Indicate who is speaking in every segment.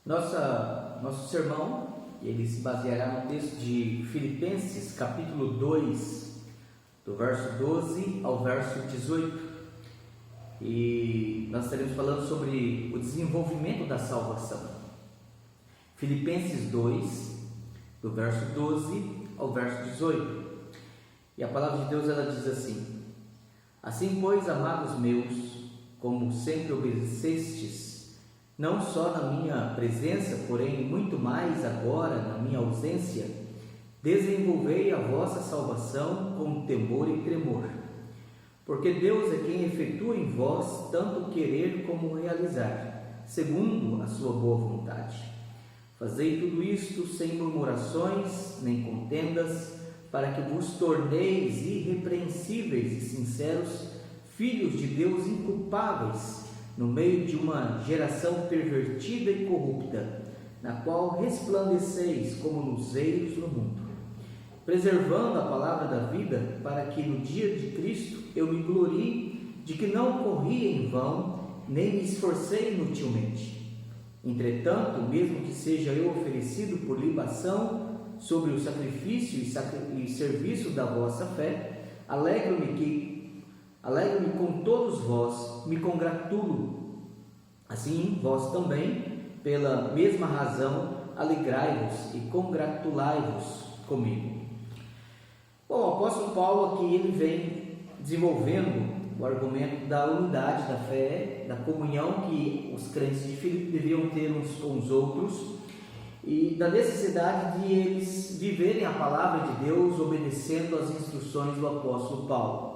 Speaker 1: Nosso sermão, ele se baseará no texto de Filipenses, capítulo 2, do verso 12 ao verso 18. E nós estaremos falando sobre o desenvolvimento da salvação. Filipenses 2, do verso 12 ao verso 18. E a palavra de Deus, ela diz assim: Assim, pois, amados meus, como sempre obedecestes, não só na minha presença, porém muito mais agora na minha ausência, desenvolvei a vossa salvação com temor e tremor. Porque Deus é quem efetua em vós tanto querer como realizar, segundo a sua boa vontade. Fazei tudo isto sem murmurações nem contendas, para que vos torneis irrepreensíveis e sinceros, filhos de Deus inculpáveis, no meio de uma geração pervertida e corrupta, na qual resplandeceis como luzeiros no mundo, preservando a palavra da vida, para que no dia de Cristo eu me glorie de que não corri em vão, nem me esforcei inutilmente. Entretanto, mesmo que seja eu oferecido por libação sobre o sacrifício e serviço da vossa fé, alegro-me com todos vós, me congratulo. Assim, vós também, pela mesma razão, alegrai-vos e congratulai-vos comigo. Bom, o apóstolo Paulo aqui, ele vem desenvolvendo o argumento da unidade da fé, da comunhão que os crentes de Filipe deviam ter uns com os outros, e da necessidade de eles viverem a palavra de Deus obedecendo às instruções do apóstolo Paulo.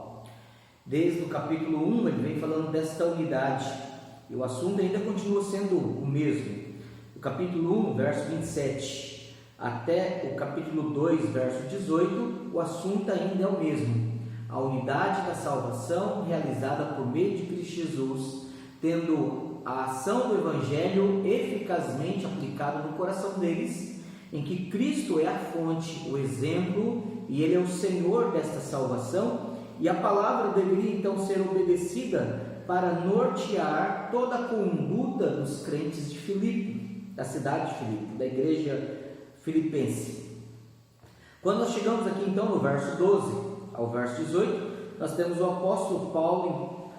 Speaker 1: Desde o capítulo 1 ele vem falando desta unidade, e o assunto ainda continua sendo o mesmo. Do capítulo 1, verso 27, até o capítulo 2, verso 18, o assunto ainda é o mesmo: a unidade da salvação realizada por meio de Cristo Jesus, tendo a ação do Evangelho eficazmente aplicada no coração deles, em que Cristo é a fonte, o exemplo, e Ele é o Senhor desta salvação, e a palavra deveria então ser obedecida para nortear toda a conduta dos crentes de Filipe, da cidade de Filipe, da igreja filipense. Quando nós chegamos aqui então no verso 12 ao verso 18, nós temos o apóstolo Paulo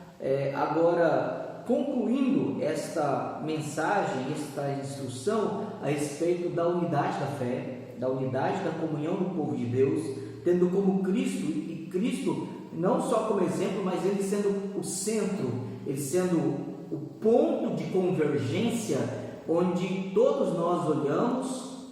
Speaker 1: agora concluindo esta mensagem, esta instrução a respeito da unidade da fé, da unidade da comunhão do povo de Deus, tendo como Cristo, e Cristo não só como exemplo, mas Ele sendo o centro, Ele sendo o ponto de convergência, onde todos nós olhamos,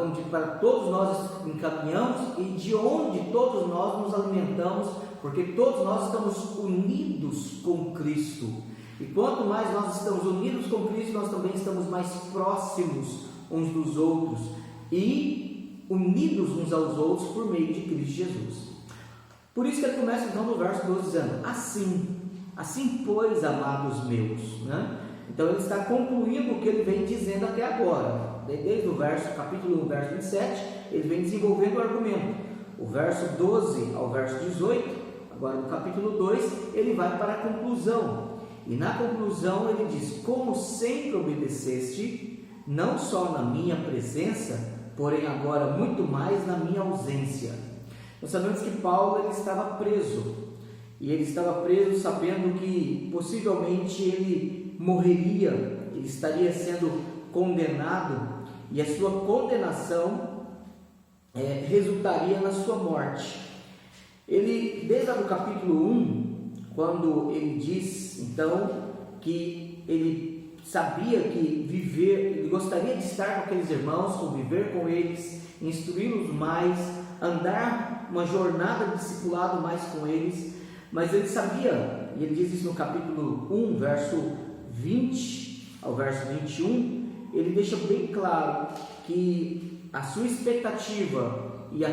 Speaker 1: onde para todos nós encaminhamos e de onde todos nós nos alimentamos, porque todos nós estamos unidos com Cristo. E quanto mais nós estamos unidos com Cristo, nós também estamos mais próximos uns dos outros e unidos uns aos outros por meio de Cristo Jesus. Por isso que ele começa então no verso 12 dizendo: assim pois, amados meus, né? Então ele está concluindo o que ele vem dizendo até agora. Desde o capítulo 1, verso 27, ele vem desenvolvendo o argumento. O verso 12 ao verso 18, agora no capítulo 2, ele vai para a conclusão. E na conclusão ele diz: como sempre obedeceste, não só na minha presença, porém agora muito mais na minha ausência. Nós sabemos que Paulo ele estava preso. E ele estava preso sabendo que possivelmente ele morreria, ele estaria sendo condenado, e a sua condenação resultaria na sua morte. Ele, desde o capítulo 1, quando ele diz então que ele sabia que ele gostaria de estar com aqueles irmãos, conviver com eles, instruí-los mais, andar uma jornada de discipulado mais com eles, mas ele sabia, e ele diz isso no capítulo 1, verso 20 ao verso 21, ele deixa bem claro que a sua expectativa e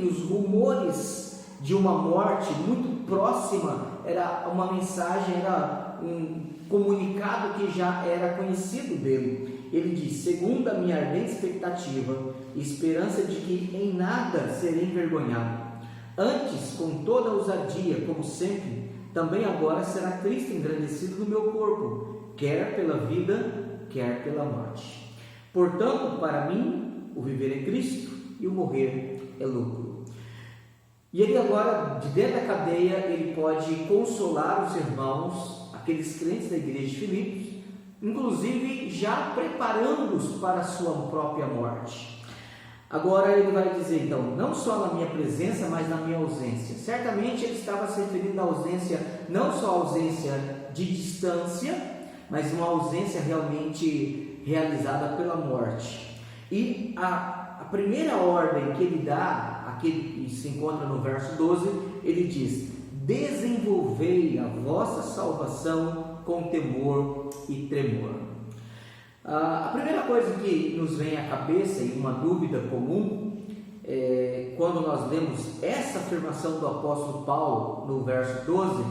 Speaker 1: os rumores de uma morte muito próxima era uma mensagem, era um comunicado que já era conhecido dele. Ele diz: segundo a minha ardente expectativa e esperança de que em nada serei envergonhado, antes com toda ousadia, como sempre, também agora será Cristo engrandecido no meu corpo, quer pela vida, quer pela morte. Portanto, para mim, o viver é Cristo e o morrer é lucro. E ele agora, de dentro da cadeia, ele pode consolar os irmãos, aqueles crentes da igreja de Filipos, inclusive já preparando-os para a sua própria morte. Agora ele vai dizer, então, não só na minha presença, mas na minha ausência. Certamente ele estava se referindo à ausência, não só à ausência de distância, mas uma ausência realmente realizada pela morte. E a primeira ordem que ele dá, aquele que se encontra no verso 12, ele diz: desenvolvei a vossa salvação com temor e tremor. A primeira coisa que nos vem à cabeça, e uma dúvida comum, quando nós lemos essa afirmação do apóstolo Paulo no verso 12,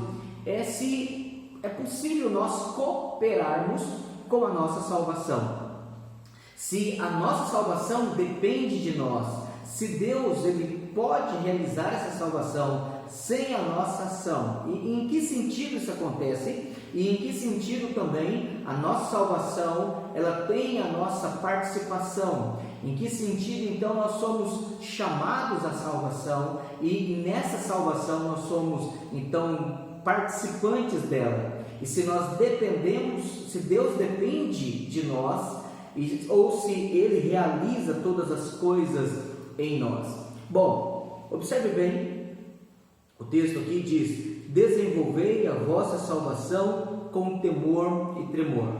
Speaker 1: é se é possível nós cooperarmos com a nossa salvação. Se a nossa salvação depende de nós, se Deus ele pode realizar essa salvação sem a nossa ação. E em que sentido isso acontece? E em que sentido também a nossa salvação ela tem a nossa participação? Em que sentido então nós somos chamados à salvação e nessa salvação nós somos então participantes dela? E se nós dependemos, se Deus depende de nós, ou se Ele realiza todas as coisas em nós? Bom, observe bem, o texto aqui diz: desenvolvei a vossa salvação com temor e tremor.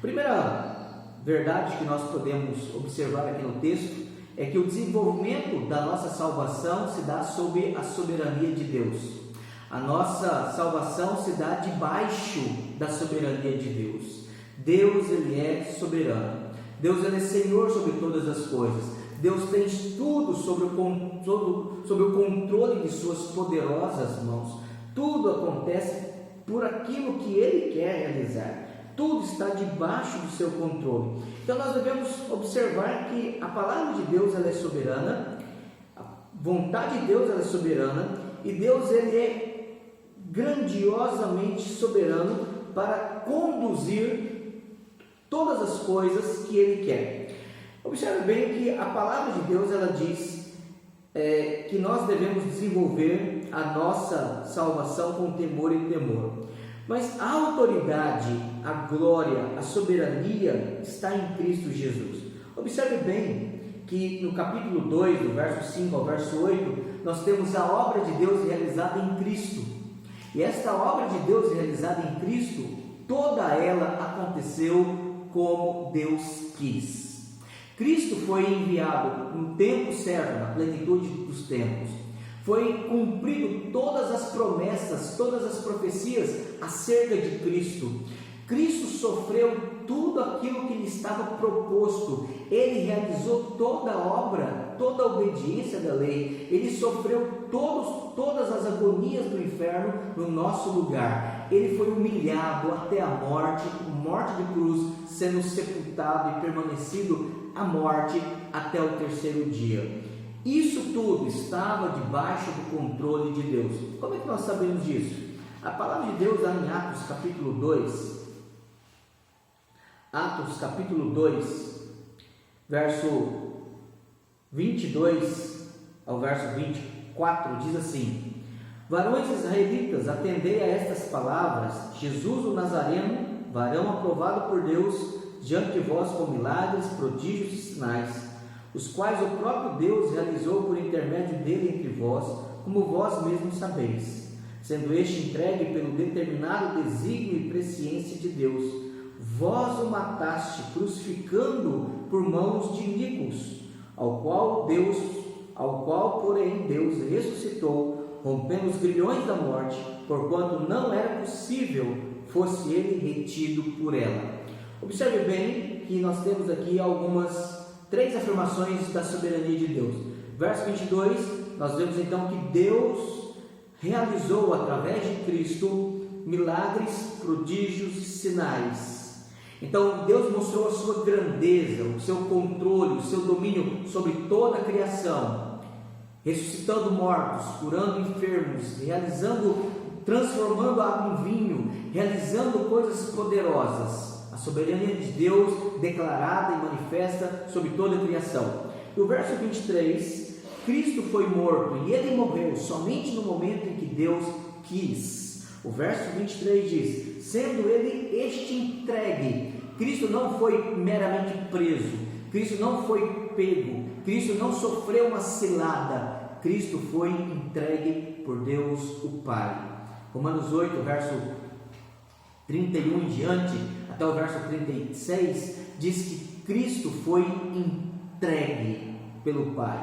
Speaker 1: Primeira verdade que nós podemos observar aqui no texto é que o desenvolvimento da nossa salvação se dá sob a soberania de Deus. A nossa salvação se dá debaixo da soberania de Deus. Deus ele é soberano. Deus ele é Senhor sobre todas as coisas. Deus tem tudo sob o controle de suas poderosas mãos. Tudo acontece por aquilo que Ele quer realizar. Tudo está debaixo do seu controle. Então nós devemos observar que a palavra de Deus ela é soberana, a vontade de Deus ela é soberana, e Deus ele é grandiosamente soberano para conduzir todas as coisas que Ele quer. Observe bem que a palavra de Deus ela diz que nós devemos desenvolver a nossa salvação com temor e temor. Mas a autoridade, a glória, a soberania está em Cristo Jesus. Observe bem que no capítulo 2, do verso 5 ao verso 8, nós temos a obra de Deus realizada em Cristo. E esta obra de Deus realizada em Cristo, toda ela aconteceu como Deus quis. Cristo foi enviado no tempo certo, na plenitude dos tempos. Foi cumprido todas as promessas, todas as profecias acerca de Cristo. Cristo sofreu tudo aquilo que lhe estava proposto. Ele realizou toda a obra, toda a obediência da lei. Ele sofreu todas as agonias do inferno no nosso lugar. Ele foi humilhado até a morte de cruz, sendo sepultado e permanecido à morte até o terceiro dia. Isso tudo estava debaixo do controle de Deus. Como é que nós sabemos disso? A palavra de Deus lá em Atos capítulo 2, Atos capítulo 2, verso 22 ao verso 24, diz assim: varões israelitas, atendei a estas palavras. Jesus o Nazareno, varão aprovado por Deus diante de vós com milagres, prodígios e sinais, os quais o próprio Deus realizou por intermédio dele entre vós, como vós mesmos sabeis, sendo este entregue pelo determinado desígnio e presciência de Deus. Vós o mataste, crucificando por mãos de iníquos, ao qual porém Deus ressuscitou, rompendo os grilhões da morte, porquanto não era possível fosse ele retido por ela. Observe bem que nós temos aqui três afirmações da soberania de Deus. Verso 22, nós vemos então que Deus realizou através de Cristo milagres, prodígios e sinais. Então Deus mostrou a sua grandeza, o seu controle, o seu domínio sobre toda a criação, ressuscitando mortos, curando enfermos, transformando água em vinho, realizando coisas poderosas. A soberania de Deus declarada e manifesta sobre toda a criação. No verso 23, Cristo foi morto e ele morreu somente no momento em que Deus quis. O verso 23 diz: sendo ele entregue. Cristo não foi meramente preso, Cristo não foi pego, Cristo não sofreu uma cilada, Cristo foi entregue por Deus o Pai. Romanos 8, verso 31 em diante, até o verso 36, diz que Cristo foi entregue pelo Pai.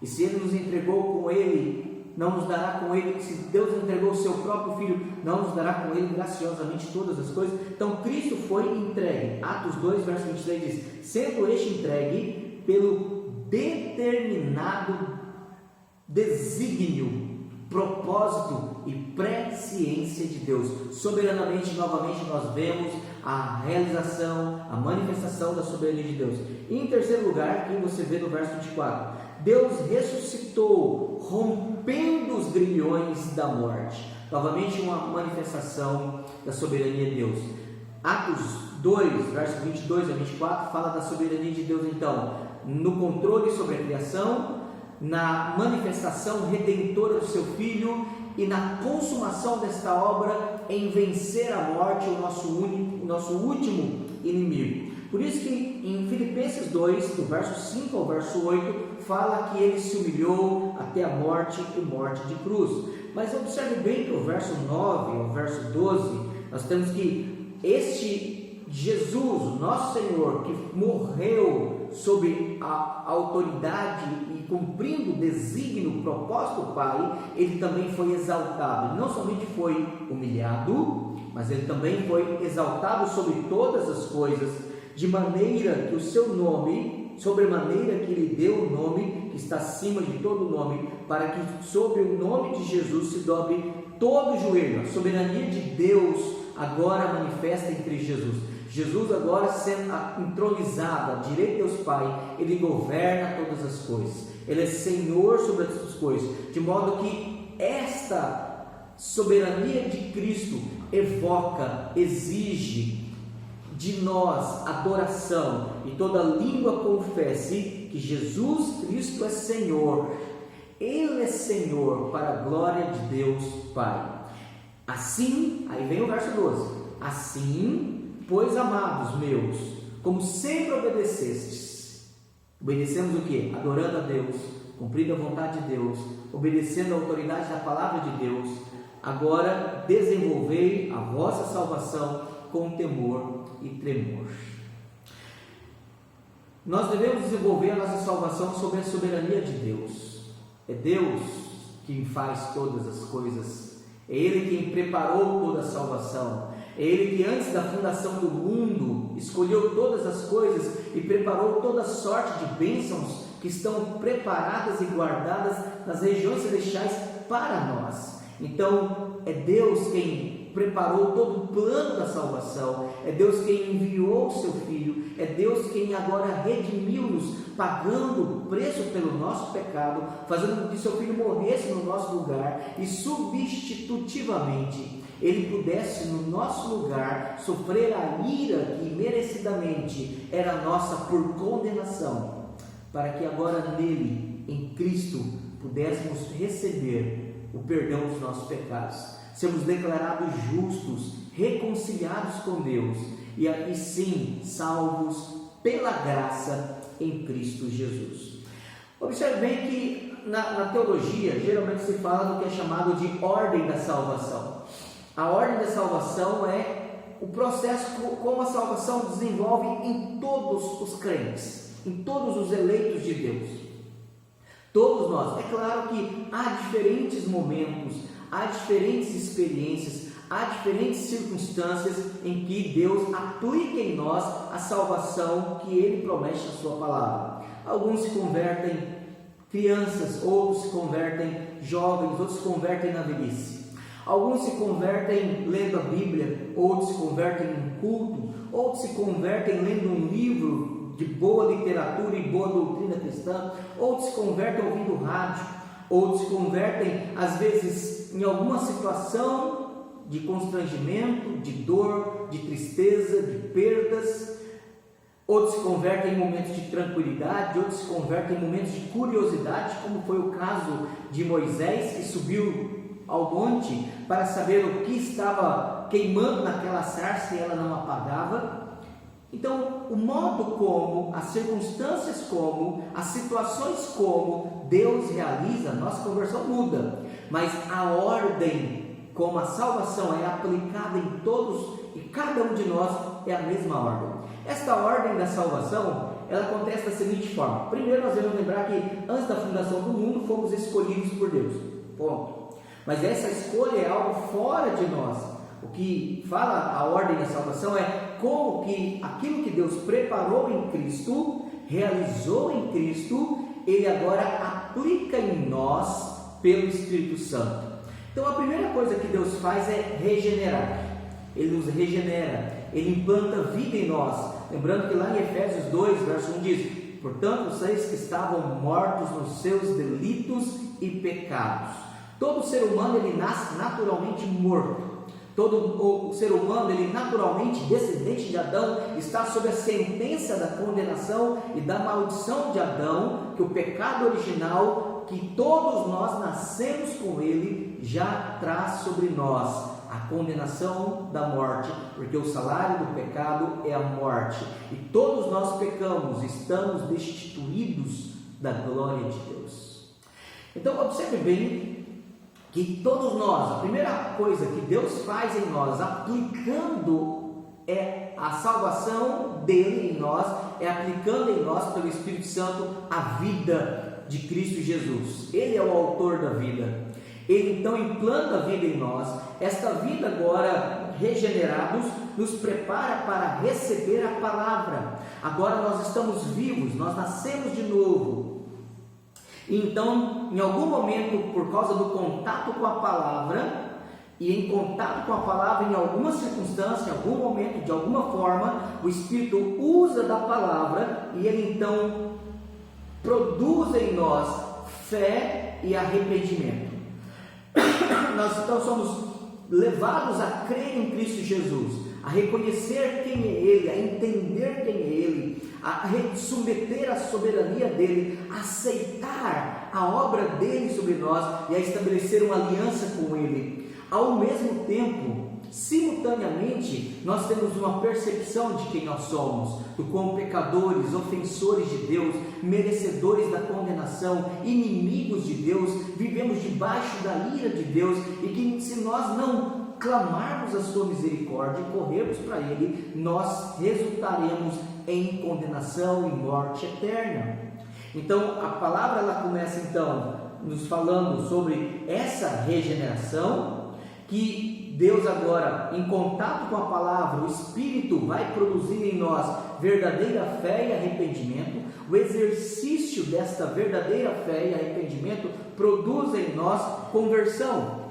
Speaker 1: E se Ele nos entregou com Ele, não nos dará com Ele, se Deus entregou o seu próprio Filho, não nos dará com Ele graciosamente todas as coisas. Então Cristo foi entregue. Atos 2, verso 23 diz: sendo este entregue pelo determinado desígnio, propósito e presciência de Deus. Soberanamente, novamente, nós vemos a realização, a manifestação da soberania de Deus. E em terceiro lugar, aqui você vê no verso 24, Deus ressuscitou, rompendo os grilhões da morte. Novamente uma manifestação da soberania de Deus. Atos 2, verso 22 a 24, fala da soberania de Deus, então, no controle sobre a criação, na manifestação redentora do seu Filho e na consumação desta obra em vencer a morte, o nosso último inimigo. Por isso que em Filipenses 2, do verso 5 ao verso 8, fala que ele se humilhou até a morte e morte de cruz. Mas observe bem que o verso 9 ao verso 12, nós temos que este Jesus, nosso Senhor, que morreu sob a autoridade e cumprindo o desígnio, o propósito do Pai, ele também foi exaltado. Ele não somente foi humilhado, mas ele também foi exaltado sobre todas as coisas, de maneira que o seu nome, sobremaneira que ele deu o nome que está acima de todo nome, para que sobre o nome de Jesus se dobre todo o joelho. A soberania de Deus agora manifesta em Cristo Jesus. Jesus agora sendo entronizado à direita de Deus Pai, ele governa todas as coisas, ele é Senhor sobre todas as coisas, de modo que esta soberania de Cristo evoca, exige de nós adoração, e toda língua confesse que Jesus Cristo é Senhor. Ele é Senhor para a glória de Deus Pai. Assim, aí vem o verso 12: assim, pois, amados meus, como sempre obedecestes, obedecemos o que? Adorando a Deus, cumprindo a vontade de Deus, obedecendo a autoridade da palavra de Deus, agora desenvolvei a vossa salvação com temor e tremor. Nós devemos desenvolver a nossa salvação sob a soberania de Deus. É Deus quem faz todas as coisas, é Ele quem preparou toda a salvação, é Ele que antes da fundação do mundo escolheu todas as coisas e preparou toda sorte de bênçãos que estão preparadas e guardadas nas regiões celestiais para nós. Então é Deus quem preparou todo o plano da salvação, é Deus quem enviou o seu Filho, é Deus quem agora redimiu-nos, pagando o preço pelo nosso pecado, fazendo com que seu Filho morresse no nosso lugar e substitutivamente Ele pudesse no nosso lugar sofrer a ira que merecidamente era nossa por condenação, para que agora nele, em Cristo, pudéssemos receber o perdão dos nossos pecados, sermos declarados justos, reconciliados com Deus e aí sim salvos pela graça em Cristo Jesus. Observe bem que na teologia geralmente se fala do que é chamado de ordem da salvação. A ordem da salvação é o processo como a salvação desenvolve em todos os crentes, em todos os eleitos de Deus. Todos nós. É claro que há diferentes momentos, há diferentes experiências, há diferentes circunstâncias em que Deus aplica em nós a salvação que Ele promete na sua palavra. Alguns se convertem crianças, outros se convertem jovens, outros se convertem na velhice. Alguns se convertem lendo a Bíblia, outros se convertem em culto, outros se convertem lendo um livro de boa literatura e boa doutrina cristã, outros se convertem ouvindo rádio, outros se convertem às vezes em alguma situação de constrangimento, de dor, de tristeza, de perdas. Outros se convertem em momentos de tranquilidade, outros se convertem em momentos de curiosidade, como foi o caso de Moisés, que subiu ao monte para saber o que estava queimando naquela sarça e ela não apagava. Então, o modo como, as circunstâncias como, as situações como Deus realiza, a nossa conversão muda, mas a ordem como a salvação é aplicada em todos e cada um de nós é a mesma ordem. Esta ordem da salvação, ela acontece da seguinte forma: primeiro nós devemos lembrar que antes da fundação do mundo fomos escolhidos por Deus, ponto. Mas essa escolha é algo fora de nós. O que fala a ordem da salvação é como que aquilo que Deus preparou em Cristo, realizou em Cristo, Ele agora aplica em nós pelo Espírito Santo. Então a primeira coisa que Deus faz é regenerar. Ele nos regenera, Ele implanta vida em nós. Lembrando que lá em Efésios 2, verso 1 diz: portanto, vocês que estavam mortos nos seus delitos e pecados. Todo ser humano ele nasce naturalmente morto. Todo o ser humano, ele naturalmente, descendente de Adão, está sob a sentença da condenação e da maldição de Adão, que o pecado original, que todos nós nascemos com ele, já traz sobre nós a condenação da morte, porque o salário do pecado é a morte, e todos nós pecamos, estamos destituídos da glória de Deus. Então observe bem que todos nós, a primeira coisa que Deus faz em nós, aplicando a salvação dele em nós, é aplicando em nós pelo Espírito Santo a vida de Cristo Jesus. Ele é o autor da vida. Ele então implanta a vida em nós. Esta vida agora, regenerados, nos prepara para receber a palavra. Agora nós estamos vivos, nós nascemos de novo. Então, em algum momento, por causa do contato com a palavra, e em contato com a palavra, em alguma circunstância, em algum momento, de alguma forma, o Espírito usa da palavra e ele então produz em nós fé e arrependimento. Nós então somos levados a crer em Cristo Jesus, a reconhecer quem é Ele, a entender quem é Ele, a submeter a soberania dEle, a aceitar a obra dEle sobre nós e a estabelecer uma aliança com Ele. Ao mesmo tempo, simultaneamente, nós temos uma percepção de quem nós somos, do como pecadores, ofensores de Deus, merecedores da condenação, inimigos de Deus, vivemos debaixo da ira de Deus e que se nós não clamarmos a sua misericórdia e corrermos para Ele, nós resultaremos em condenação e morte eterna. Então a palavra ela começa então nos falando sobre essa regeneração, que Deus agora, em contato com a palavra, o Espírito vai produzir em nós verdadeira fé e arrependimento. O exercício desta verdadeira fé e arrependimento produz em nós conversão.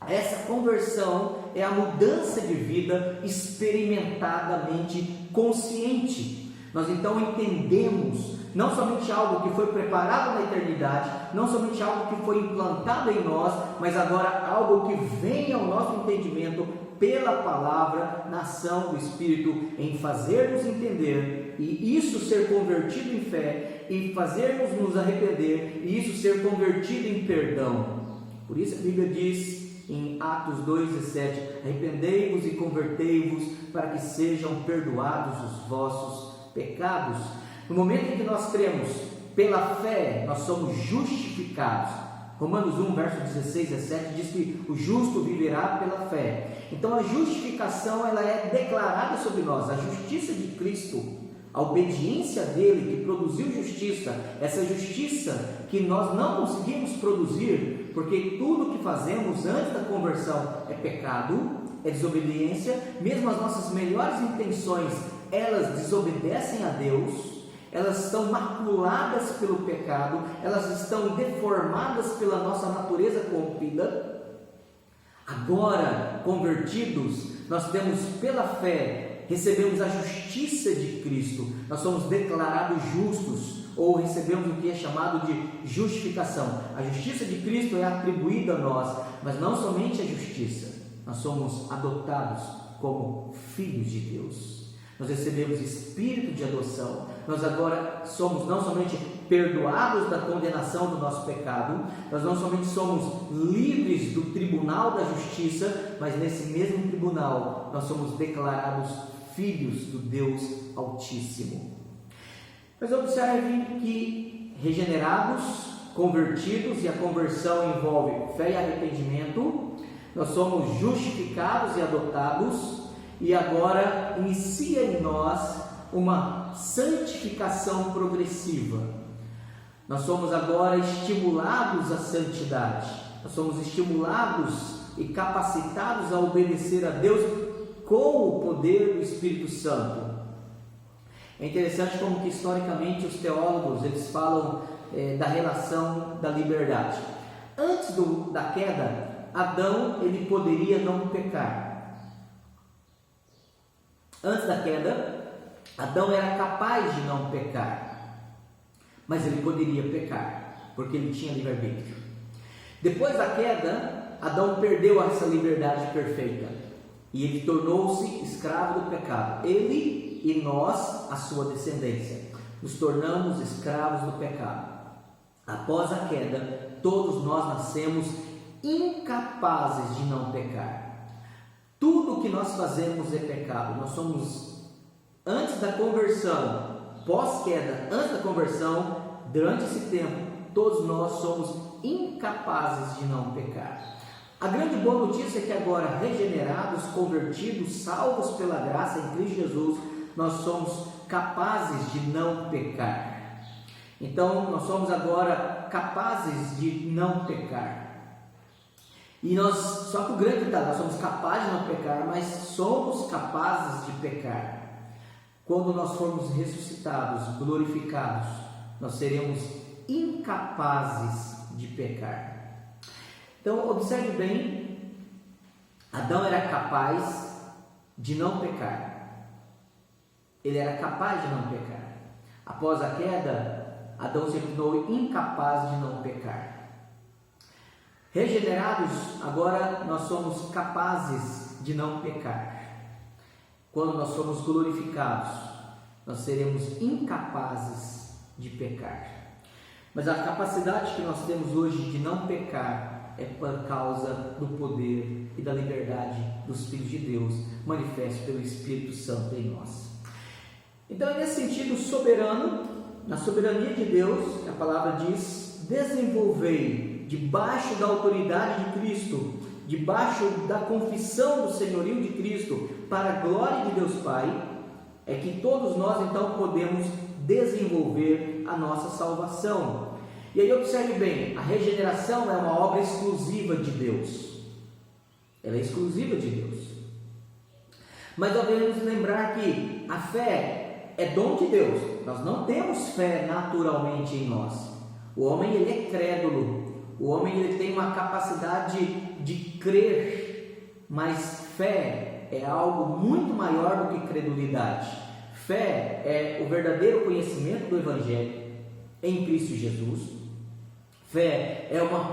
Speaker 1: Essa conversão é a mudança de vida experimentadamente consciente. Nós então entendemos não somente algo que foi preparado na eternidade, não somente algo que foi implantado em nós, mas agora algo que vem ao nosso entendimento pela palavra, na ação do Espírito, em fazer-nos entender, e isso ser convertido em fé, e fazermos nos arrepender, e isso ser convertido em perdão. Por isso a Bíblia diz em Atos 2,17: arrependei-vos e convertei-vos para que sejam perdoados os vossos pecados. No momento em que nós cremos pela fé, nós somos justificados. Romanos 1, verso 16 a 17 diz que o justo viverá pela fé. Então a justificação ela é declarada sobre nós, a justiça de Cristo, a obediência dele que produziu justiça, essa justiça que nós não conseguimos produzir, porque tudo que fazemos antes da conversão é pecado, é desobediência. Mesmo as nossas melhores intenções, elas desobedecem a Deus, elas estão maculadas pelo pecado, elas estão deformadas pela nossa natureza corrompida. Agora, convertidos, nós temos pela fé, recebemos a justiça de Cristo, nós somos declarados justos, ou recebemos o que é chamado de justificação. A justiça de Cristo é atribuída a nós, mas não somente a justiça. nós somos adotados como filhos de Deus. Nós recebemos espírito de adoção. Nós agora somos não somente perdoados da condenação do nosso pecado, nós não somente somos livres do tribunal da justiça, mas nesse mesmo tribunal nós somos declarados filhos do Deus Altíssimo. Mas observe que regenerados, convertidos, e a conversão envolve fé e arrependimento, nós somos justificados e adotados, e agora inicia em nós uma santificação progressiva. Nós somos agora estimulados à santidade, nós somos estimulados e capacitados a obedecer a Deus com o poder do Espírito Santo. É interessante como que historicamente os teólogos eles falam da relação da liberdade. Antes da queda, Adão ele poderia não pecar. Antes da queda, Adão era capaz de não pecar, mas ele poderia pecar, porque ele tinha livre-arbítrio. Depois da queda, Adão perdeu essa liberdade perfeita, e ele tornou-se escravo do pecado. Ele e nós, a sua descendência, nos tornamos escravos do pecado. Após a queda, todos nós nascemos incapazes de não pecar. Tudo o que nós fazemos é pecado. Nós somos, antes da conversão, pós-queda, antes da conversão, durante esse tempo, todos nós somos incapazes de não pecar. A grande boa notícia é que agora, regenerados, convertidos, salvos pela graça em Cristo Jesus, nós somos capazes de não pecar. Então, nós somos agora capazes de não pecar. E só que o grande detalhe, nós somos capazes de não pecar, mas somos capazes de pecar. Quando nós formos ressuscitados, glorificados, nós seremos incapazes de pecar. Então, observe bem, Adão era capaz de não pecar. Ele era capaz de não pecar. Após a queda, Adão se tornou incapaz de não pecar. Regenerados, agora nós somos capazes de não pecar. Quando nós somos glorificados, nós seremos incapazes de pecar. Mas a capacidade que nós temos hoje de não pecar é por causa do poder e da liberdade dos filhos de Deus, manifesto pelo Espírito Santo em nós. Então, é nesse sentido soberano, na soberania de Deus, a palavra diz: desenvolvei debaixo da autoridade de Cristo, debaixo da confissão do senhorio de Cristo, para a glória de Deus Pai, é que todos nós então podemos desenvolver a nossa salvação. E aí observe bem, a regeneração é uma obra exclusiva de Deus. Ela é exclusiva de Deus. Mas devemos lembrar que a fé é dom de Deus. Nós não temos fé naturalmente em nós. O homem ele é crédulo. O homem ele tem uma capacidade de crer, mas fé é algo muito maior do que credulidade. Fé é o verdadeiro conhecimento do Evangelho em Cristo Jesus. Fé é uma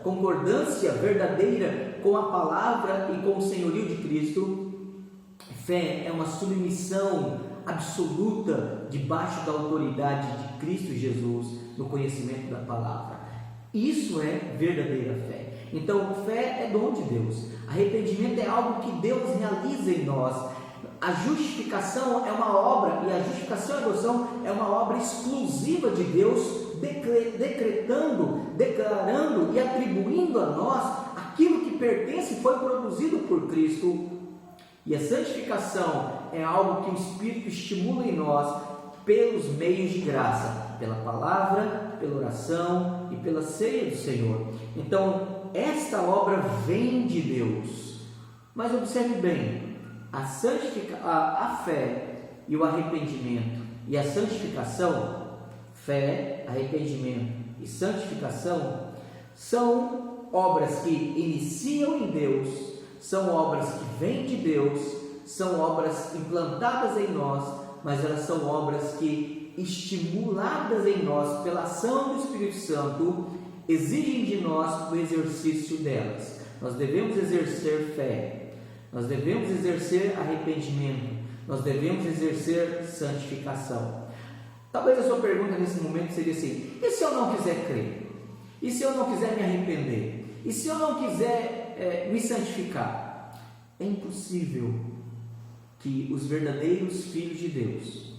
Speaker 1: concordância verdadeira com a palavra e com o senhorio de Cristo. Fé é uma submissão absoluta debaixo da autoridade de Cristo Jesus no conhecimento da palavra. Isso é verdadeira fé. Então, fé é dom de Deus. Arrependimento é algo que Deus realiza em nós. A justificação é uma obra, e a justificação e a adoção é uma obra exclusiva de Deus, decretando, declarando e atribuindo a nós aquilo que pertence e foi produzido por Cristo. E a santificação é algo que o Espírito estimula em nós pelos meios de graça, pela palavra, pela oração e pela ceia do Senhor. Então, esta obra vem de Deus. Mas observe bem, a fé e o arrependimento e a santificação, fé, arrependimento e santificação, são obras que iniciam em Deus, são obras que vêm de Deus, são obras implantadas em nós, mas elas são obras que, estimuladas em nós pela ação do Espírito Santo, exigem de nós o exercício delas. Nós devemos exercer fé, nós devemos exercer arrependimento, nós devemos exercer santificação. Talvez a sua pergunta nesse momento seria assim: e se eu não quiser crer? E se eu não quiser me arrepender? E se eu não quiser me santificar? É impossível que os verdadeiros filhos de Deus,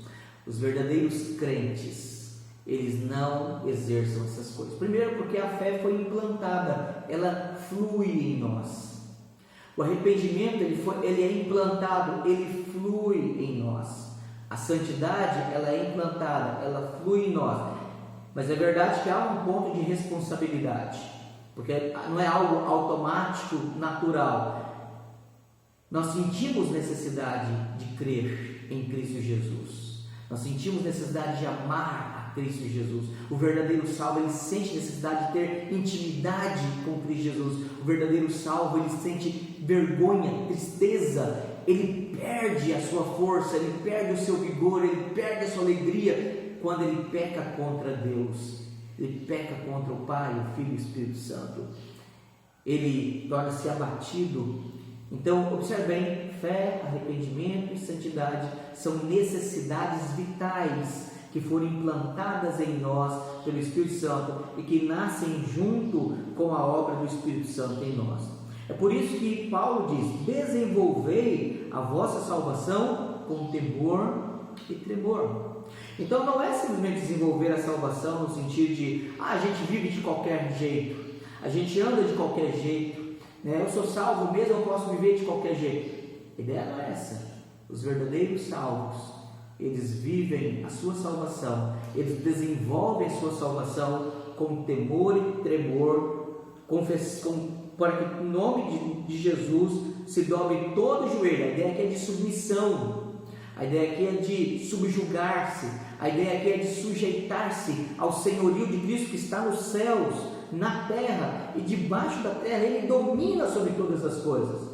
Speaker 1: os verdadeiros crentes, eles não exerçam essas coisas. Primeiro, porque a fé foi implantada, ela flui em nós. O arrependimento ele é implantado, ele flui em nós. A santidade, ela é implantada, ela flui em nós. Mas é verdade que há um ponto de responsabilidade, porque não é algo automático, natural. Nós sentimos necessidade de crer em Cristo Jesus. Nós sentimos necessidade de amar a Cristo Jesus. O verdadeiro salvo, ele sente necessidade de ter intimidade com Cristo Jesus. O verdadeiro salvo, ele sente vergonha, tristeza, ele perde a sua força, ele perde o seu vigor, ele perde a sua alegria quando ele peca contra Deus, ele peca contra o Pai, o Filho e o Espírito Santo. Ele torna-se abatido. Então, observe bem, fé, arrependimento e santidade são necessidades vitais que foram implantadas em nós pelo Espírito Santo e que nascem junto com a obra do Espírito Santo em nós. É por isso que Paulo diz: desenvolvei a vossa salvação com temor e tremor. Então não é simplesmente desenvolver a salvação no sentido de a gente vive de qualquer jeito, a gente anda de qualquer jeito, né? Eu sou salvo mesmo, eu posso viver de qualquer jeito. A ideia não é essa. Os verdadeiros salvos, eles vivem a sua salvação, eles desenvolvem a sua salvação com temor e tremor, para que em nome de Jesus se dobre todo o joelho. A ideia aqui é de submissão, a ideia aqui é de subjugar-se, a ideia aqui é de sujeitar-se ao senhorio de Cristo que está nos céus, na terra e debaixo da terra. Ele domina sobre todas as coisas.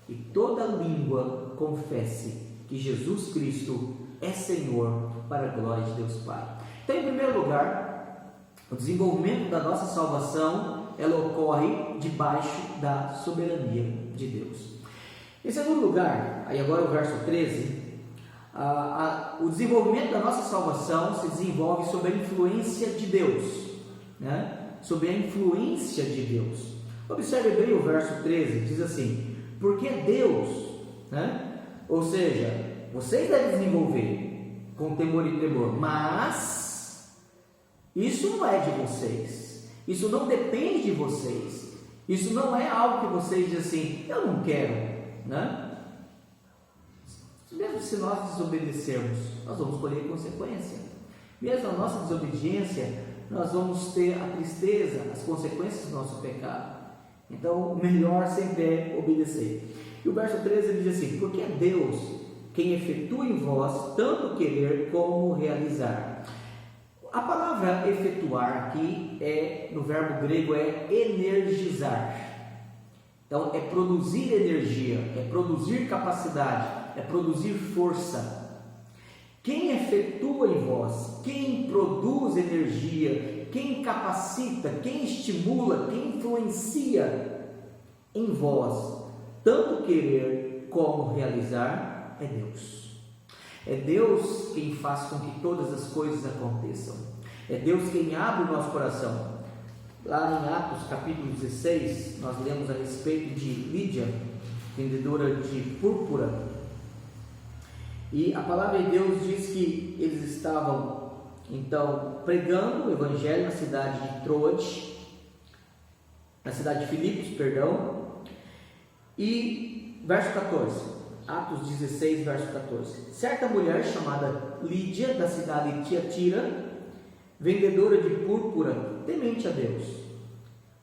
Speaker 1: E toda língua confesse que Jesus Cristo é Senhor, para a glória de Deus Pai. Então, em primeiro lugar, o desenvolvimento da nossa salvação, ela ocorre debaixo da soberania de Deus. Em segundo lugar, aí agora o verso 13, o desenvolvimento da nossa salvação se desenvolve sob a influência de Deus, né? Sob a influência de Deus. Observe bem o verso 13, diz assim: porque Deus, né? Ou seja, vocês devem desenvolver com temor e tremor, mas isso não é de vocês, isso não depende de vocês, isso não é algo que vocês dizem assim: eu não quero, né? Mesmo se nós desobedecermos, nós vamos colher consequência. Mesmo a nossa desobediência, nós vamos ter a tristeza, as consequências do nosso pecado. Então, o melhor sempre é obedecer. E o verso 13 ele diz assim: porque é Deus quem efetua em vós tanto querer como realizar. A palavra efetuar aqui no verbo grego é energizar. Então, é produzir energia, é produzir capacidade, é produzir força. Quem efetua em vós, quem produz energia, quem capacita, quem estimula, quem influencia em vós, tanto querer como realizar, é Deus. É Deus quem faz com que todas as coisas aconteçam. É Deus quem abre o nosso coração. Lá em Atos capítulo 16, nós lemos a respeito de Lídia, vendedora de púrpura. E a palavra de Deus diz que eles estavam então pregando o evangelho na cidade de Troade, na cidade de Filipos, perdão. E verso 14, Atos 16, verso 14: certa mulher chamada Lídia, da cidade de Tiatira, vendedora de púrpura, temente a Deus,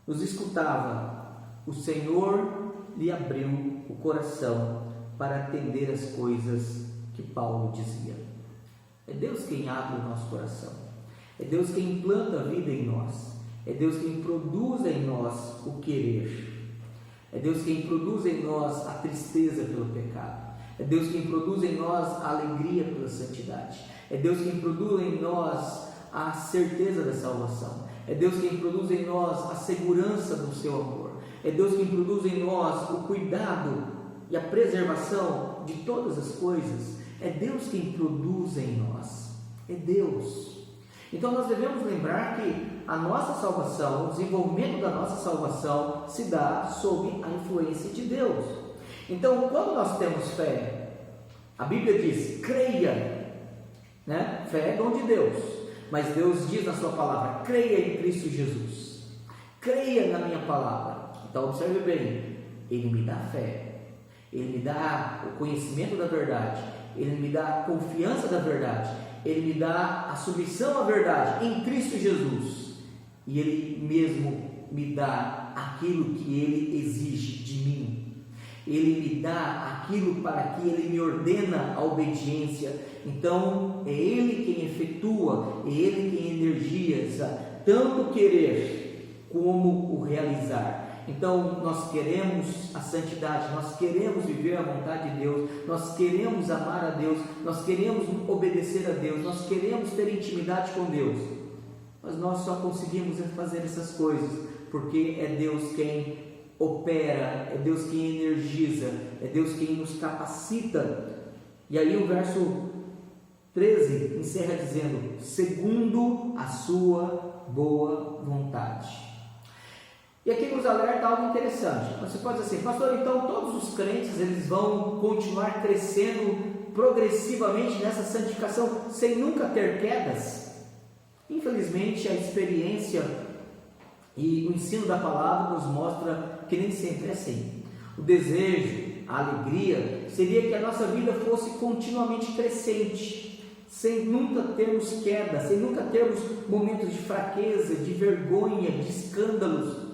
Speaker 1: nos escutava. O Senhor lhe abriu o coração para atender as coisas que Paulo dizia. É Deus quem abre o nosso coração, é Deus quem implanta a vida em nós, é Deus quem produz em nós o querer, é Deus quem produz em nós a tristeza pelo pecado, é Deus quem produz em nós a alegria pela santidade, é Deus quem produz em nós a certeza da salvação, É Deus quem produz em nós a segurança do seu amor. É Deus quem produz em nós o cuidado e a preservação de todas as coisas. É Deus quem produz em nós. É Deus. Então nós devemos lembrar que a nossa salvação, o desenvolvimento da nossa salvação se dá sob a influência de Deus. Então, quando nós temos fé, a Bíblia diz, creia, né? Fé é dom de Deus, mas Deus diz na sua palavra, creia em Cristo Jesus, creia na minha palavra. Então observe bem, Ele me dá fé, Ele me dá o conhecimento da verdade, Ele me dá a confiança da verdade, Ele me dá a submissão à verdade em Cristo Jesus, e Ele mesmo me dá aquilo que Ele exige de mim. Ele me dá aquilo para que Ele me ordena a obediência. Então é Ele quem efetua, é Ele quem energiza tanto o querer como o realizar. Então nós queremos a santidade, nós queremos viver a vontade de Deus, nós queremos amar a Deus, nós queremos obedecer a Deus, nós queremos ter intimidade com Deus, mas nós só conseguimos fazer essas coisas porque é Deus quem opera, é Deus quem energiza, é Deus quem nos capacita. E aí o verso 13 encerra dizendo, segundo a sua boa vontade. E aqui nos alerta algo interessante. Você pode dizer assim, pastor, então todos os crentes eles vão continuar crescendo progressivamente nessa santificação sem nunca ter quedas? Infelizmente a experiência e o ensino da palavra nos mostra que nem sempre é assim. O desejo, a alegria seria que a nossa vida fosse continuamente crescente, sem nunca termos queda, sem nunca termos momentos de fraqueza, de vergonha, de escândalos.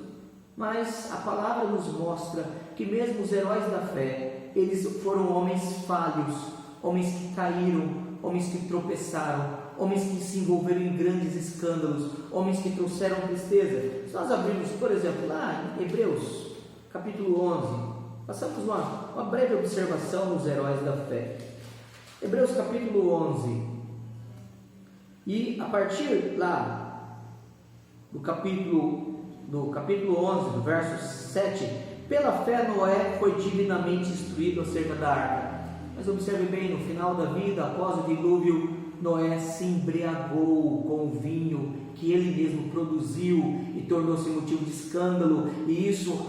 Speaker 1: Mas a palavra nos mostra que mesmo os heróis da fé, eles foram homens falhos, homens que caíram, homens que tropeçaram, homens que se envolveram em grandes escândalos, homens que trouxeram tristeza. Se nós abrirmos, por exemplo, lá em Hebreus, capítulo 11, passamos uma breve observação nos heróis da fé. Hebreus capítulo 11, e a partir lá do capítulo 11, do verso 7, pela fé Noé foi divinamente instruído acerca da arca. Mas observe bem, no final da vida, após o dilúvio, Noé se embriagou com o vinho que ele mesmo produziu e tornou-se motivo de escândalo, e isso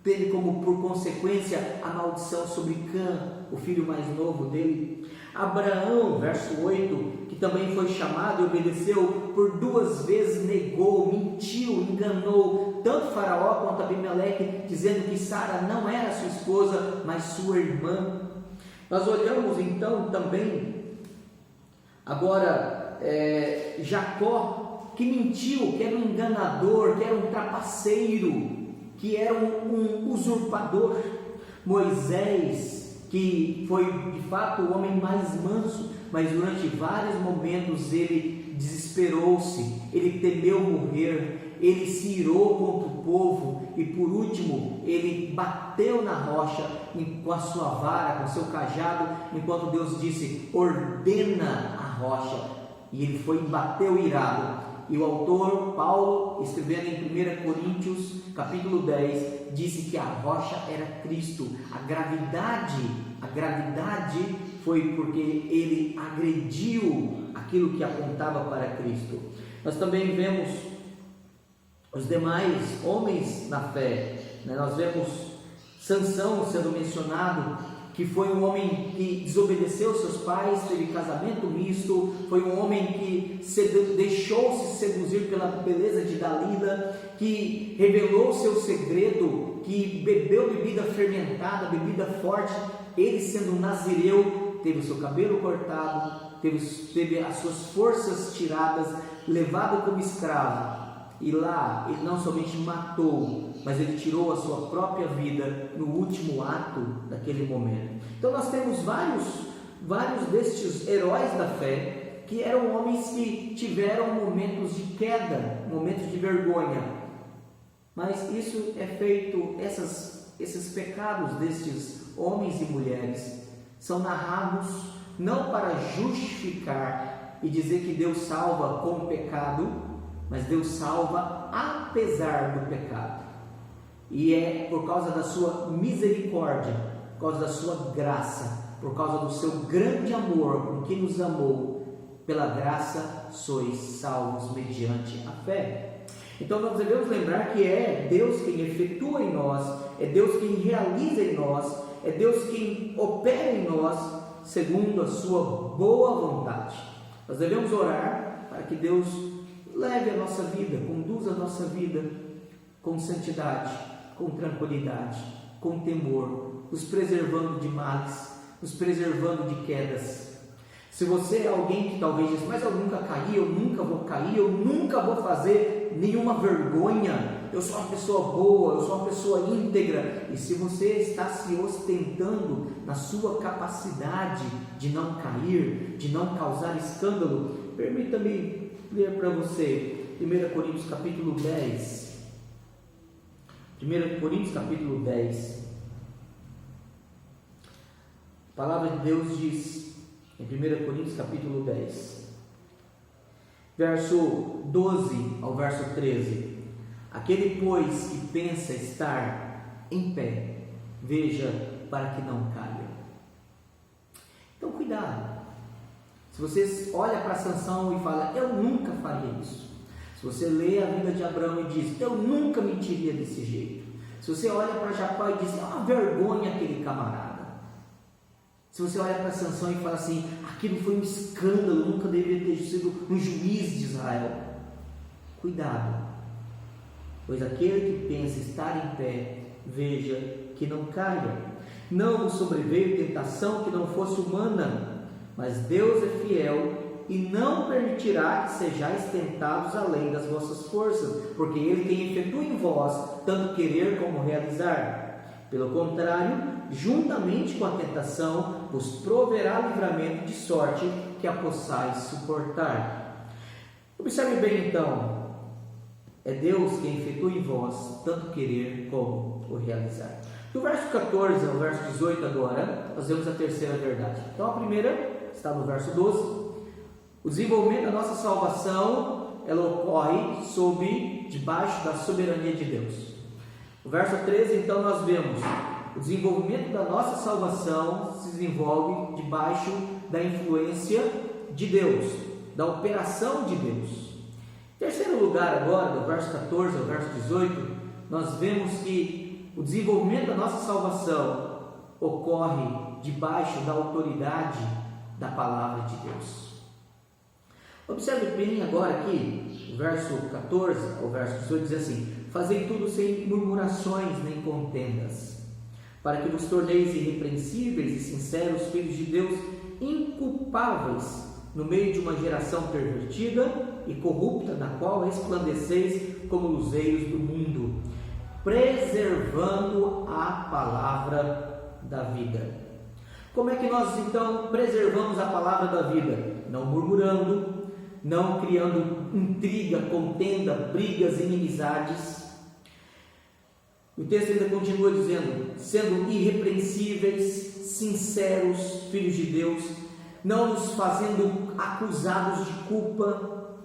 Speaker 1: teve como por consequência a maldição sobre Cã, o filho mais novo dele. Abraão, verso 8, que também foi chamado e obedeceu, por 2 vezes negou, mentiu, enganou tanto Faraó quanto Abimeleque, dizendo que Sara não era sua esposa, mas sua irmã. Nós olhamos então também agora Jacó, que mentiu, que era um enganador, que era um trapaceiro, que era um usurpador. Moisés, que foi de fato o homem mais manso, mas durante vários momentos ele desesperou-se, ele temeu morrer, ele se irou contra o povo e por último ele bateu na rocha com a sua vara, com o seu cajado, enquanto Deus disse, ordena a rocha, e ele foi e bateu irado. E o autor Paulo, escrevendo em 1 Coríntios capítulo 10, disse que a rocha era Cristo. A gravidade foi porque ele agrediu aquilo que apontava para Cristo. Nós também vemos os demais homens na fé, né? Nós vemos Sansão sendo mencionado, que foi um homem que desobedeceu seus pais, teve casamento misto, foi um homem que deixou-se seduzir pela beleza de Dalila, que revelou seu segredo, que bebeu bebida fermentada, bebida forte. Ele, sendo nazireu, teve o seu cabelo cortado, teve as suas forças tiradas, levado como escravo, e lá ele não somente matou, mas ele tirou a sua própria vida no último ato daquele momento. Então nós temos vários destes heróis da fé que eram homens que tiveram momentos de queda, momentos de vergonha, mas isso é feito, esses pecados destes homens e mulheres são narrados não para justificar e dizer que Deus salva com o pecado, mas Deus salva apesar do pecado. E é por causa da sua misericórdia, por causa da sua graça, por causa do seu grande amor com que nos amou. Pela graça sois salvos mediante a fé. Então nós devemos lembrar que é Deus quem efetua em nós, é Deus quem realiza em nós, é Deus quem opera em nós segundo a sua boa vontade. Nós devemos orar para que Deus leve a nossa vida, conduza a nossa vida com santidade, com tranquilidade, com temor, nos preservando de males, nos preservando de quedas. Se você é alguém que talvez diz, mas eu nunca caí, eu nunca vou cair, eu nunca vou fazer nenhuma vergonha, eu sou uma pessoa boa, eu sou uma pessoa íntegra, e se você está se ostentando na sua capacidade de não cair, de não causar escândalo, permita-me ler para você 1 Coríntios capítulo 10. 1 Coríntios capítulo 10. A palavra de Deus diz em 1 Coríntios capítulo 10, verso 12 ao verso 13: aquele, pois, que pensa estar em pé, veja para que não caia. Então cuidado. Se você olha para Sansão e fala, eu nunca faria isso. Se você lê a vida de Abraão e diz, eu nunca mentiria desse jeito. Se você olha para Jacó e diz, é uma vergonha aquele camarada. Se você olha para Sansão e fala assim, aquilo foi um escândalo, nunca deveria ter sido um juiz de Israel. Cuidado, pois aquele que pensa estar em pé, veja que não caia. Não vos sobreveio tentação que não fosse humana, mas Deus é fiel e não permitirá que sejais tentados além das vossas forças, porque Ele quem efetua em vós, tanto querer como realizar. Pelo contrário, juntamente com a tentação, vos proverá livramento de sorte que a possais suportar. Observe bem então, é Deus quem efetua em vós, tanto querer como o realizar. Do verso 14 ao verso 18 agora, nós vemos a terceira verdade. Então a primeira está no verso 12. O desenvolvimento da nossa salvação, ela ocorre debaixo da soberania de Deus. No verso 13, então, nós vemos o desenvolvimento da nossa salvação se desenvolve debaixo da influência de Deus, da operação de Deus. Em terceiro lugar agora, do verso 14 ao verso 18, nós vemos que o desenvolvimento da nossa salvação ocorre debaixo da autoridade da palavra de Deus. Observe bem agora aqui, o verso 14 ao verso 18 diz assim: fazei tudo sem murmurações nem contendas, para que vos torneis irrepreensíveis e sinceros filhos de Deus, inculpáveis no meio de uma geração pervertida e corrupta, na qual resplandeceis como luzeiros do mundo, preservando a palavra da vida. Como é que nós então preservamos a palavra da vida? Não murmurando, não criando intriga, contenda, brigas, inimizades. O texto ainda continua dizendo, sendo irrepreensíveis, sinceros, filhos de Deus, não nos fazendo acusados de culpa,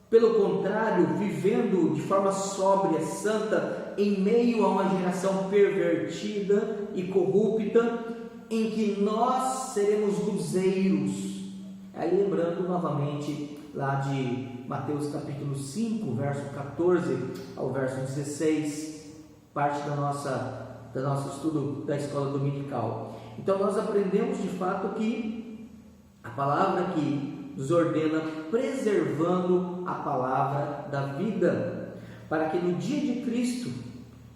Speaker 1: pelo contrário, vivendo de forma sóbria, santa, em meio a uma geração pervertida e corrupta, em que nós seremos luzeiros. Aí lembrando novamente lá de Mateus capítulo 5, verso 14 ao verso 16, parte do nosso estudo da escola dominical. Então nós aprendemos de fato que a palavra aqui nos ordena preservando a palavra da vida, para que no dia de Cristo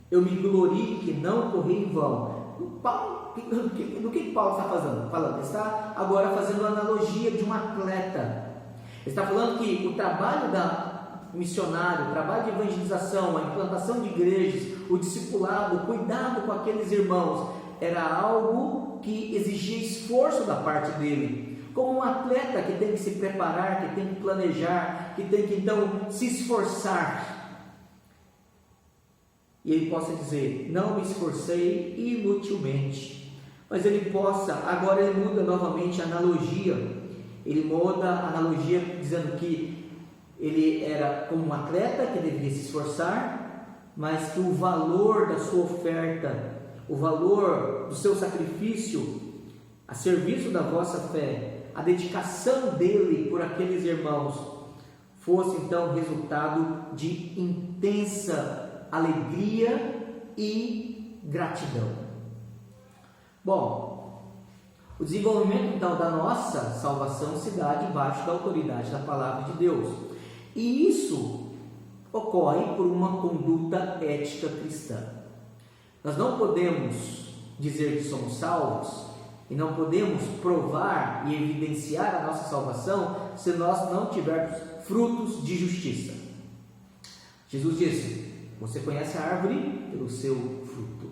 Speaker 1: eu me glorie que não corri em vão. Do que Paulo está falando? Ele está agora fazendo a analogia de um atleta. Ele está falando que o trabalho missionário, o trabalho de evangelização, a implantação de igrejas, o discipulado, o cuidado com aqueles irmãos, era algo que exigia esforço da parte dele. Como um atleta que tem que se preparar, que tem que planejar, que tem que então se esforçar. E ele possa dizer, não me esforcei inutilmente. Mas ele possa, agora ele muda novamente a analogia. Ele muda a analogia dizendo que ele era como um atleta que deveria se esforçar, mas que o valor da sua oferta, o valor do seu sacrifício a serviço da vossa fé, a dedicação dele por aqueles irmãos, fosse então resultado de intensa alegria e gratidão. Bom, o desenvolvimento então da nossa salvação se dá debaixo da autoridade da palavra de Deus, e isso ocorre por uma conduta ética cristã. Nós não podemos dizer que somos salvos e não podemos provar e evidenciar a nossa salvação se nós não tivermos frutos de justiça. Jesus disse: você conhece a árvore pelo seu fruto.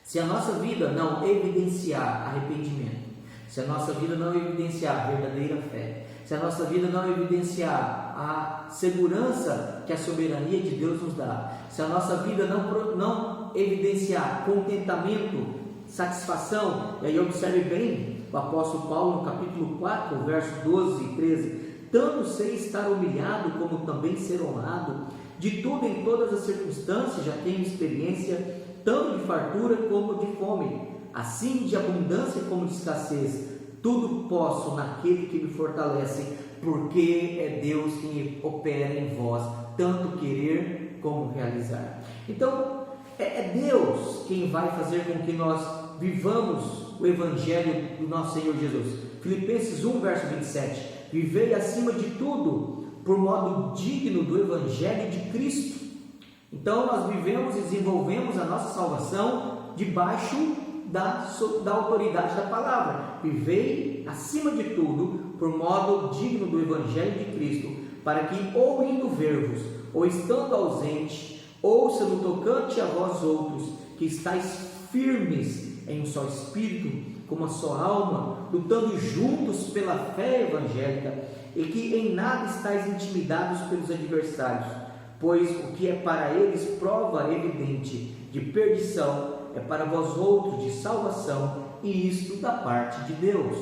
Speaker 1: Se a nossa vida não evidenciar arrependimento, se a nossa vida não evidenciar verdadeira fé, se a nossa vida não evidenciar a segurança que a soberania de Deus nos dá, se a nossa vida não evidenciar contentamento, satisfação, e aí observe bem o apóstolo Paulo no capítulo 4, versos 12 e 13: tanto sei estar humilhado como também ser honrado, de tudo em todas as circunstâncias já tenho experiência, tanto de fartura como de fome, assim de abundância como de escassez, tudo posso naquele que me fortalece, porque é Deus quem opera em vós, tanto querer como realizar. Então, é Deus quem vai fazer com que nós vivamos o Evangelho do nosso Senhor Jesus. Filipenses 1, verso 27: vivei acima de tudo por modo digno do Evangelho de Cristo. Então nós vivemos e desenvolvemos a nossa salvação debaixo da autoridade da palavra. Vivei acima de tudo por modo digno do Evangelho de Cristo, para que, ou indo ver-vos, ou estando ausente, ou sendo tocante a vós outros, que estáis firmes em um só espírito, com uma só alma, lutando juntos pela fé evangélica, e que em nada estáis intimidados pelos adversários, pois o que é para eles prova evidente de perdição é para vós outros de salvação, e isto da parte de Deus.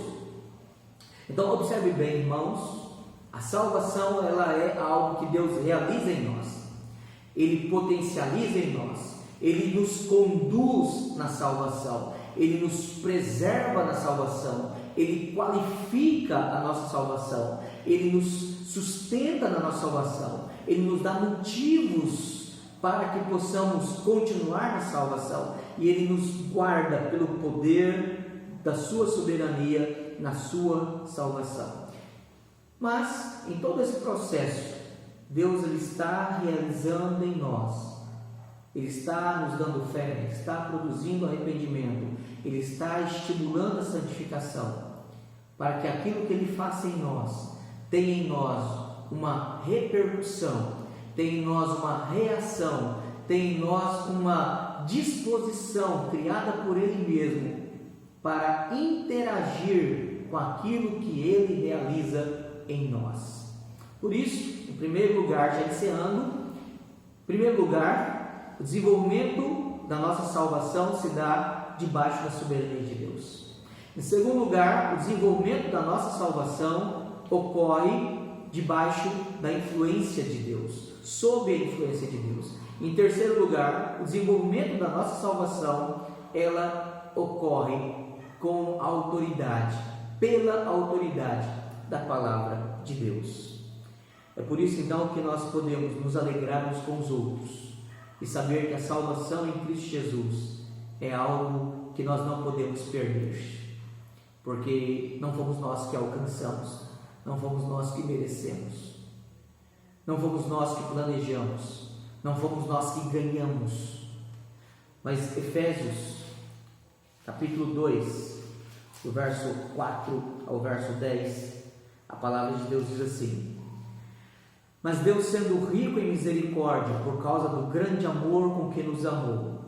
Speaker 1: Então observe bem, irmãos, a salvação ela é algo que Deus realiza em nós, Ele potencializa em nós, Ele nos conduz na salvação, Ele nos preserva na salvação, Ele qualifica a nossa salvação, Ele nos sustenta na nossa salvação, Ele nos dá motivos para que possamos continuar na salvação, e Ele nos guarda pelo poder da sua soberania na sua salvação. Mas em todo esse processo, Deus ele está realizando em nós, Ele está nos dando fé, Ele está produzindo arrependimento, Ele está estimulando a santificação, para que aquilo que Ele faça em nós tenha em nós uma repercussão, tenha em nós uma reação, tenha em nós uma disposição criada por Ele mesmo para interagir com aquilo que Ele realiza em nós. Por isso, em primeiro lugar, já encerrando, em primeiro lugar, o desenvolvimento da nossa salvação se dá debaixo da soberania de Deus. Em segundo lugar, o desenvolvimento da nossa salvação ocorre debaixo da influência de Deus, sob a influência de Deus. Em terceiro lugar, o desenvolvimento da nossa salvação, ela ocorre com a autoridade, pela autoridade da palavra de Deus. É por isso então que nós podemos nos alegrar uns com os outros e saber que a salvação em Cristo Jesus é algo que nós não podemos perder, porque não fomos nós que alcançamos, não fomos nós que merecemos, não fomos nós que planejamos, não fomos nós que ganhamos. Mas Efésios capítulo 2, do verso 4 ao verso 10, a palavra de Deus diz assim: mas Deus, sendo rico em misericórdia, por causa do grande amor com que nos amou,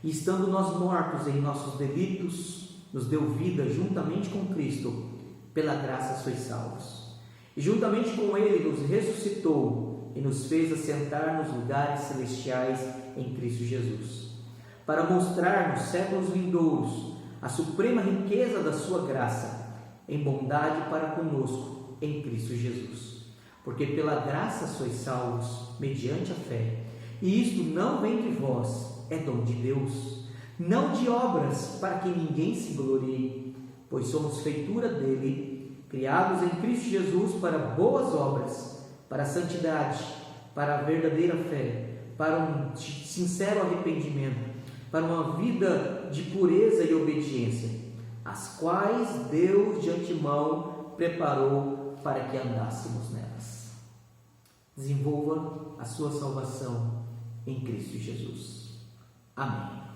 Speaker 1: e estando nós mortos em nossos delitos, nos deu vida juntamente com Cristo, pela graça sois salvos. E juntamente com Ele nos ressuscitou e nos fez assentar nos lugares celestiais em Cristo Jesus, para mostrar nos séculos vindouros a suprema riqueza da sua graça, em bondade para conosco em Cristo Jesus. Porque pela graça sois salvos, mediante a fé. E isto não vem de vós, é dom de Deus, não de obras, para que ninguém se glorie, pois somos feitura dele, criados em Cristo Jesus para boas obras, para a santidade, para a verdadeira fé, para um sincero arrependimento, para uma vida de pureza e obediência, as quais Deus de antemão preparou para que andássemos nelas. Desenvolva a sua salvação em Cristo Jesus. Amém.